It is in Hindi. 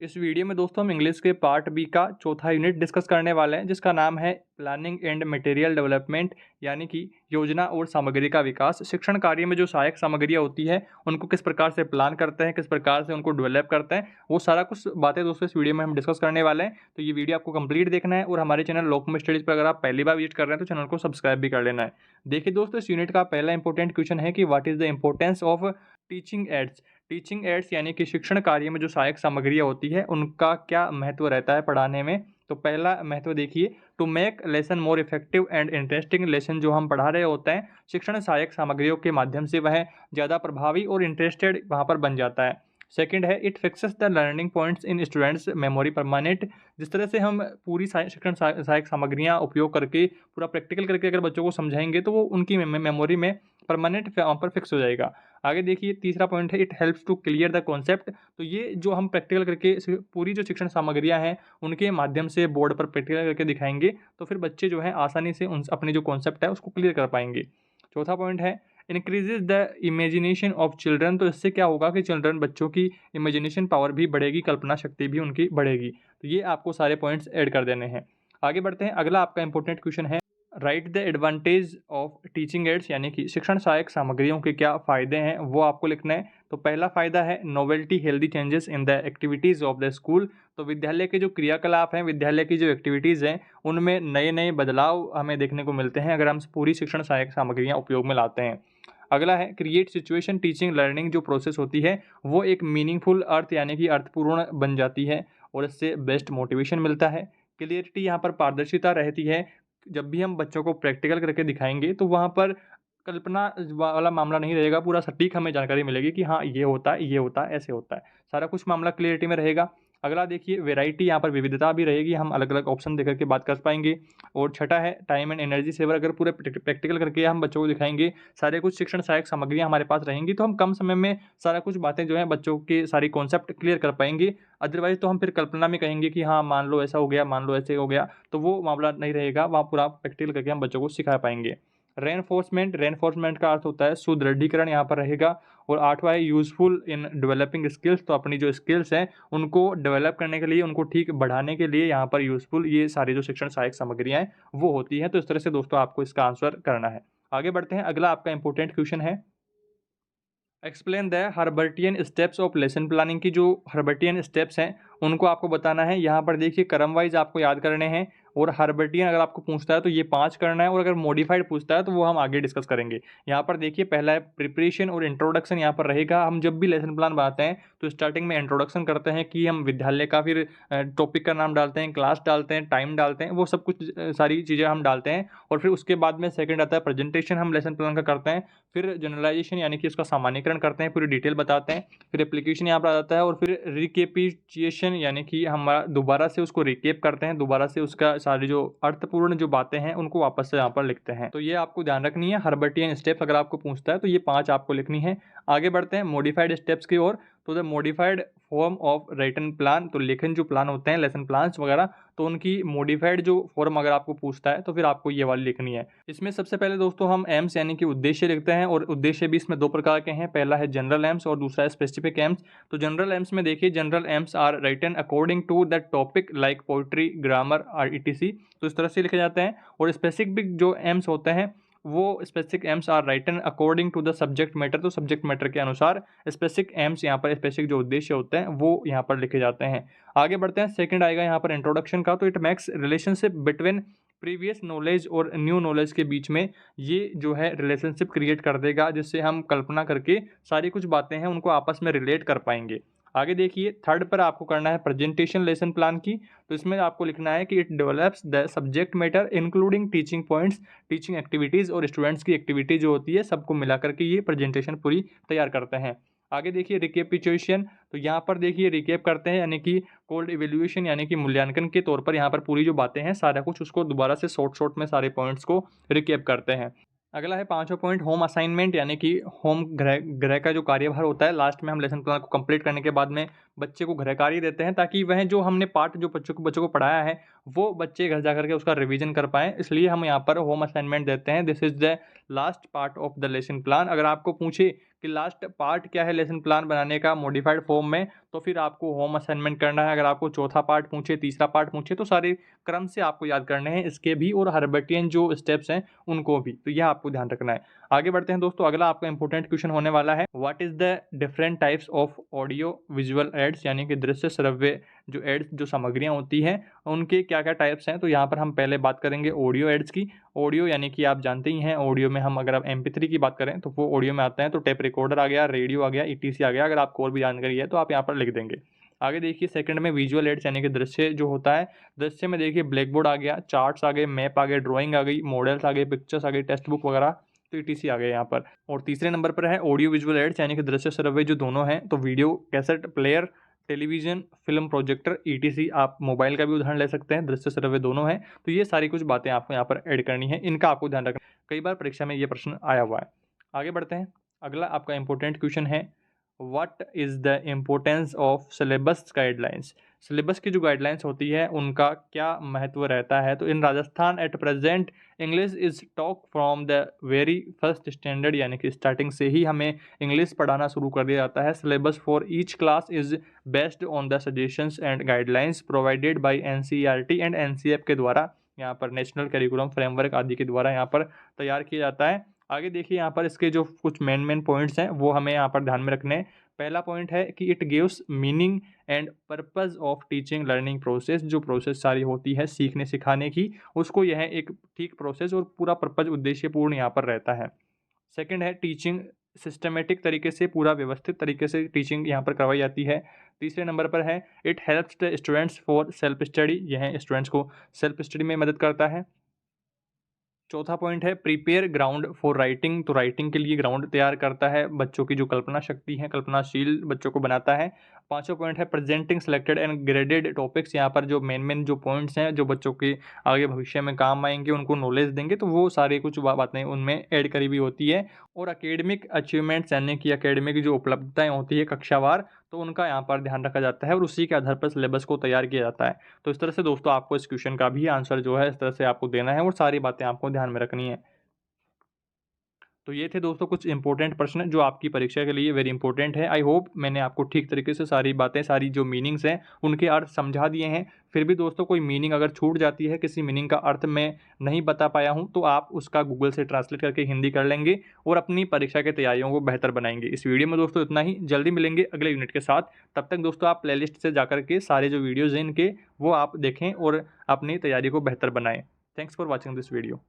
इस वीडियो में दोस्तों हम इंग्लिश के पार्ट बी का चौथा यूनिट डिस्कस करने वाले हैं, जिसका नाम है प्लानिंग एंड मटेरियल डेवलपमेंट, यानी कि योजना और सामग्री का विकास। शिक्षण कार्य में जो सहायक सामग्रियाँ होती है उनको किस प्रकार से प्लान करते हैं, किस प्रकार से उनको डेवलप करते हैं, वो सारा कुछ बातें दोस्तों इस वीडियो में हम डिस्कस करने वाले हैं। तो ये वीडियो आपको कंप्लीट देखना है और हमारे चैनल लोकम स्टडीज पर अगर आप पहली बार विजिट कर रहे हैं तो चैनल को सब्सक्राइब भी कर लेना है। देखिए दोस्तों, इस यूनिट का पहला इंपॉर्टेंट क्वेश्चन है कि what is the importance of teaching ads. Teaching ads यानी कि शिक्षण कार्य में जो सहायक सामग्रियाँ होती है उनका क्या महत्व रहता है पढ़ाने में। तो पहला महत्व देखिए, to make lesson more effective and interesting. Lesson जो हम पढ़ा रहे होते हैं शिक्षण सहायक सामग्रियों के माध्यम से वह ज़्यादा प्रभावी और इंटरेस्टेड वहाँ पर बन जाता है। सेकंड है, it fixes the learning points in students memory permanent. जिस तरह से हम पूरी शिक्षण सहायक सामग्रियाँ उपयोग करके पूरा प्रैक्टिकल करके अगर बच्चों को समझाएंगे तो वो उनकी मेमोरी में परमानेंट वहाँ पर फिक्स हो जाएगा। आगे देखिए, तीसरा पॉइंट है, it helps to clear the concept. तो ये जो हम प्रैक्टिकल करके पूरी जो शिक्षण सामग्रियाँ हैं उनके माध्यम से बोर्ड पर प्रैक्टिकल करके दिखाएंगे तो फिर बच्चे जो हैं आसानी से उन अपने जो कॉन्सेप्ट है उसको क्लियर कर पाएंगे। चौथा पॉइंट है, increases the imagination of children. तो इससे क्या होगा कि चिल्ड्रन बच्चों की इमेजिनेशन पावर भी बढ़ेगी, कल्पना शक्ति भी उनकी बढ़ेगी। तो ये आपको सारे पॉइंट्स ऐड कर देने हैं। आगे बढ़ते हैं, अगला आपका इंपॉर्टेंट क्वेश्चन है, right the advantage of teaching ads, यानी कि शिक्षण सहायक सामग्रियों के क्या फ़ायदे हैं वो आपको लिखना है। तो पहला फ़ायदा है novelty healthy changes in the activities of the school. तो विद्यालय के जो क्रियाकलाप हैं, विद्यालय की जो एक्टिविटीज़ हैं उनमें नए नए बदलाव हमें देखने को मिलते हैं अगर हम पूरी शिक्षण सहायक सामग्रियाँ उपयोग में लाते हैं। अगला है, क्रिएट सिचुएशन टीचिंग लर्निंग। जो प्रोसेस होती है वो एक मीनिंगफुल अर्थ यानी कि अर्थपूर्ण बन जाती है और इससे बेस्ट मोटिवेशन मिलता है। क्लियरिटी, यहाँ पर पारदर्शिता रहती है। जब भी हम बच्चों को प्रैक्टिकल करके दिखाएंगे तो वहाँ पर कल्पना वाला मामला नहीं रहेगा, पूरा सटीक हमें जानकारी मिलेगी कि हाँ ये होता है, ये होता है, ऐसे होता है, सारा कुछ मामला क्लियरिटी में रहेगा। अगला देखिए, वेराइटी, यहाँ पर विविधता भी रहेगी, हम अलग अलग ऑप्शन देकर के बात कर पाएंगे। और छठा है, टाइम एंड एनर्जी सेवर। अगर पूरे प्रैक्टिकल करके हम बच्चों को दिखाएंगे, सारे कुछ शिक्षण सहायक सामग्रियाँ हमारे पास रहेंगी तो हम कम समय में सारा कुछ बातें जो है बच्चों के सारी कॉन्सेप्ट क्लियर कर पाएंगे। अदरवाइज तो हम फिर कल्पना में कहेंगे कि हाँ मान लो ऐसा हो गया, मान लो ऐसे हो गया, तो वो मामला नहीं रहेगा, वहाँ पूरा प्रैक्टिकल करके हम बच्चों को सिखा पाएंगे। रेनफोर्समेंट का अर्थ होता है सुदृढ़ीकरण, यहाँ पर रहेगा। और आठवां है, यूजफुल इन डेवलपिंग स्किल्स। तो अपनी जो स्किल्स हैं उनको डेवलप करने के लिए, उनको ठीक बढ़ाने के लिए यहाँ पर यूजफुल ये सारी जो शिक्षण सहायक सामग्रियाँ हैं वो होती हैं। तो इस तरह से दोस्तों आपको इसका आंसर करना है। आगे बढ़ते हैं, अगला आपका इंपॉर्टेंट क्वेश्चन है, explain the Herbartian steps of lesson planning. की जो हर्बर्टियन स्टेप्स हैं उनको आपको बताना है। यहाँ पर देखिए, क्रम वाइज आपको याद करने हैं। और हर्बर्टियन अगर आपको पूछता है तो ये 5 करना है, और अगर मॉडिफाइड पूछता है तो वो हम आगे डिस्कस करेंगे। यहाँ पर देखिए, पहला है प्रिपरेशन और इंट्रोडक्शन, यहाँ पर रहेगा। हम जब भी लेसन प्लान बनाते हैं तो स्टार्टिंग में इंट्रोडक्शन करते हैं कि हम विद्यालय का, फिर टॉपिक का नाम डालते हैं, क्लास डालते हैं, टाइम डालते हैं, वो सब कुछ सारी चीज़ें हम डालते हैं। और फिर उसके बाद में सेकंड आता है प्रेजेंटेशन, हम लेसन प्लान का करते हैं। फिर जनरलाइजेशन यानी कि उसका सामान्यकरण करते हैं, पूरी डिटेल बताते हैं। फिर एप्लीकेशन यहाँ पर आ जाता है, और फिर रिकेपिचुएशन यानी कि हमारा दोबारा से उसको रिकेप करते हैं, दोबारा से उसका सारी जो अर्थपूर्ण जो बातें हैं उनको वापस से यहाँ पर लिखते हैं। तो ये आपको ध्यान रखनी है, हर्बर्टियन स्टेप्स अगर आपको पूछता है तो ये 5 आपको लिखनी है। आगे बढ़ते हैं मॉडिफाइड स्टेप्स की ओर। तो the modified form of written plan, तो लेखन जो प्लान होते हैं, लेसन प्लान्स वगैरह, तो उनकी मॉडिफाइड जो फॉर्म अगर आपको पूछता है तो फिर आपको ये वाली लिखनी है। इसमें सबसे पहले दोस्तों हम एम्स यानी कि उद्देश्य लिखते हैं, और उद्देश्य भी इसमें 2 प्रकार के हैं। पहला है जनरल एम्स और दूसरा है स्पेसिफिक एम्स। तो जनरल एम्स में देखिए, general aims are written according to the topic like poetry, grammar और ईटीसी। तो इस तरह से लिखे जाते हैं। और स्पेसिफिक जो एम्स होते हैं वो specific aims are written according to the subject matter. तो सब्जेक्ट मैटर के अनुसार स्पेसिफिक एम्स, यहाँ पर स्पेसिफिक जो उद्देश्य होते हैं वो यहाँ पर लिखे जाते हैं। आगे बढ़ते हैं, सेकंड आएगा यहाँ पर इंट्रोडक्शन का। तो it makes relationship between previous knowledge और न्यू नॉलेज के बीच में ये जो है रिलेशनशिप क्रिएट कर देगा, जिससे हम कल्पना करके सारी कुछ बातें हैं उनको आपस में रिलेट कर पाएंगे। आगे देखिए, थर्ड पर आपको करना है प्रेजेंटेशन लेसन प्लान की। तो इसमें आपको लिखना है कि it develops the subject matter including teaching points, teaching activities और स्टूडेंट्स की एक्टिविटी जो होती है सबको मिला करके ये प्रेजेंटेशन पूरी तैयार करते हैं। आगे देखिए रिकेपिचुएशन। तो यहाँ पर देखिए रिकेप करते हैं, यानी कि कोल्ड इवेल्युएशन यानी कि मूल्यांकन के तौर पर यहाँ पर पूरी जो बातें हैं सारा कुछ उसको दोबारा से शॉर्ट में सारे पॉइंट्स को रिकेप करते हैं। अगला है 5वां पॉइंट, होम असाइनमेंट, यानी कि होम गृह गृह का जो कार्यभार होता है, लास्ट में हम लेसन प्लान को कंप्लीट करने के बाद में बच्चे को गृह कार्य देते हैं, ताकि वह जो हमने पाठ जो बच्चों को पढ़ाया है वो बच्चे घर जा के उसका रिवीजन कर पाएँ, इसलिए हम यहाँ पर होम असाइनमेंट देते हैं। This is the last part of the lesson plan. अगर आपको पूछे कि लास्ट पार्ट क्या है लेसन प्लान बनाने का मॉडिफाइड फॉर्म में, तो फिर आपको होम असाइनमेंट करना है। अगर आपको चौथा पार्ट पूछे, तीसरा पार्ट पूछे, तो सारे क्रम से आपको याद करने हैं, इसके भी और हर्बेटियन जो स्टेप्स हैं उनको भी, तो यह आपको ध्यान रखना है। आगे बढ़ते हैं दोस्तों, अगला आपका इंपॉर्टेंट क्वेश्चन होने वाला है, what is the different types of audio visual aids, यानी कि दृश्य श्रव्य जो एड्स जो सामग्रियाँ होती हैं उनके क्या-क्या टाइप्स हैं। तो यहाँ पर हम पहले बात करेंगे ऑडियो एड्स की। ऑडियो यानी कि आप जानते ही हैं, ऑडियो में हम अगर आप MP3 की बात करें तो वो ऑडियो में आता है, तो टेप रिकॉर्डर आ गया, रेडियो आ गया, ETC आ गया। अगर आपको और भी जानकारी है तो आप यहाँ पर लिख देंगे। आगे देखिए सेकंड में विजुअल एड्स यानी कि दृश्य जो होता है, दृश्य में देखिए ब्लैक बोर्ड आ गया, चार्ट्स आ गए, मैप आ गए, ड्राइंग आ गई, मॉडल्स आ गए, पिक्चर्स आ गई, टेक्स्ट बुक वगैरह, तो ETC आ गए यहाँ पर। और तीसरे नंबर पर है ऑडियो विजुअल एड्स यानी कि दृश्य श्रव्य जो दोनों हैं, तो video cassette player, television, film projector, ETC, आप मोबाइल का भी उदाहरण ले सकते हैं, दृश्य श्रव्य दोनों हैं। तो ये सारी कुछ बातें आपको यहाँ पर ऐड करनी है, इनका आपको ध्यान रखना है। कई बार परीक्षा में ये प्रश्न आया हुआ है। आगे बढ़ते हैं, अगला आपका इम्पोर्टेंट क्वेश्चन है, what is the importance of syllabus guidelines. Syllabus की जो गाइडलाइंस होती है उनका क्या महत्व रहता है। तो in Rajasthan at present English is talk from the very first standard, यानी कि स्टार्टिंग से ही हमें इंग्लिश पढ़ाना शुरू कर दिया जाता है। Syllabus for each class is based on the suggestions and guidelines provided by NCERT and NCF के द्वारा, यहाँ पर नेशनल करिकुलम फ्रेमवर्क आदि के द्वारा यहाँ पर तैयार किया जाता है। आगे देखिए यहाँ पर इसके जो कुछ मेन पॉइंट्स हैं वो हमें यहाँ पर ध्यान में रखने हैं। पहला पॉइंट है कि it gives meaning and purpose of teaching learning process, जो प्रोसेस सारी होती है सीखने सिखाने की, उसको यह एक ठीक प्रोसेस और पूरा पर्पज उद्देश्यपूर्ण यहाँ पर रहता है। सेकंड है टीचिंग सिस्टमेटिक तरीके से, पूरा व्यवस्थित तरीके से टीचिंग यहाँ पर करवाई जाती है। तीसरे नंबर पर है it helps the students for self study, यह स्टूडेंट्स को सेल्फ स्टडी में मदद करता है। चौथा पॉइंट है प्रिपेयर ग्राउंड फॉर राइटिंग, तो राइटिंग के लिए ग्राउंड तैयार करता है, बच्चों की जो कल्पना शक्ति है, कल्पनाशील बच्चों को बनाता है। पांचवा पॉइंट है presenting selected and graded topics, यहाँ पर जो मेन जो पॉइंट्स हैं जो बच्चों के आगे भविष्य में काम आएंगे, उनको नॉलेज देंगे, तो वो सारी कुछ बातें उनमें ऐड करी हुई होती है। और अकेडमिक अचीवमेंट्स यानी कि अकेडमिक जो उपलब्धताएँ होती है कक्षावार, तो उनका यहाँ पर ध्यान रखा जाता है और उसी के आधार पर सिलेबस को तैयार किया जाता है। तो इस तरह से दोस्तों आपको इस क्वेश्चन का भी आंसर जो है इस तरह से आपको देना है और सारी बातें आपको ध्यान में रखनी है। तो ये थे दोस्तों कुछ इंपॉर्टेंट प्रश्न जो आपकी परीक्षा के लिए वेरी इंपॉर्टेंट है। आई होप मैंने आपको ठीक तरीके से सारी बातें, सारी जो मीनिंग्स हैं उनके अर्थ समझा दिए हैं। फिर भी दोस्तों कोई मीनिंग अगर छूट जाती है, किसी मीनिंग का अर्थ मैं नहीं बता पाया हूँ, तो आप उसका गूगल से ट्रांसलेट करके हिंदी कर लेंगे और अपनी परीक्षा की तैयारियों को बेहतर बनाएंगे। इस वीडियो में दोस्तों इतना ही, जल्दी मिलेंगे अगले यूनिट के साथ। तब तक दोस्तों आप प्लेलिस्ट से जाकर के सारे जो वीडियोज़ हैं इनके वो आप देखें और अपनी तैयारी को बेहतर बनाएं। Thanks for watching this video.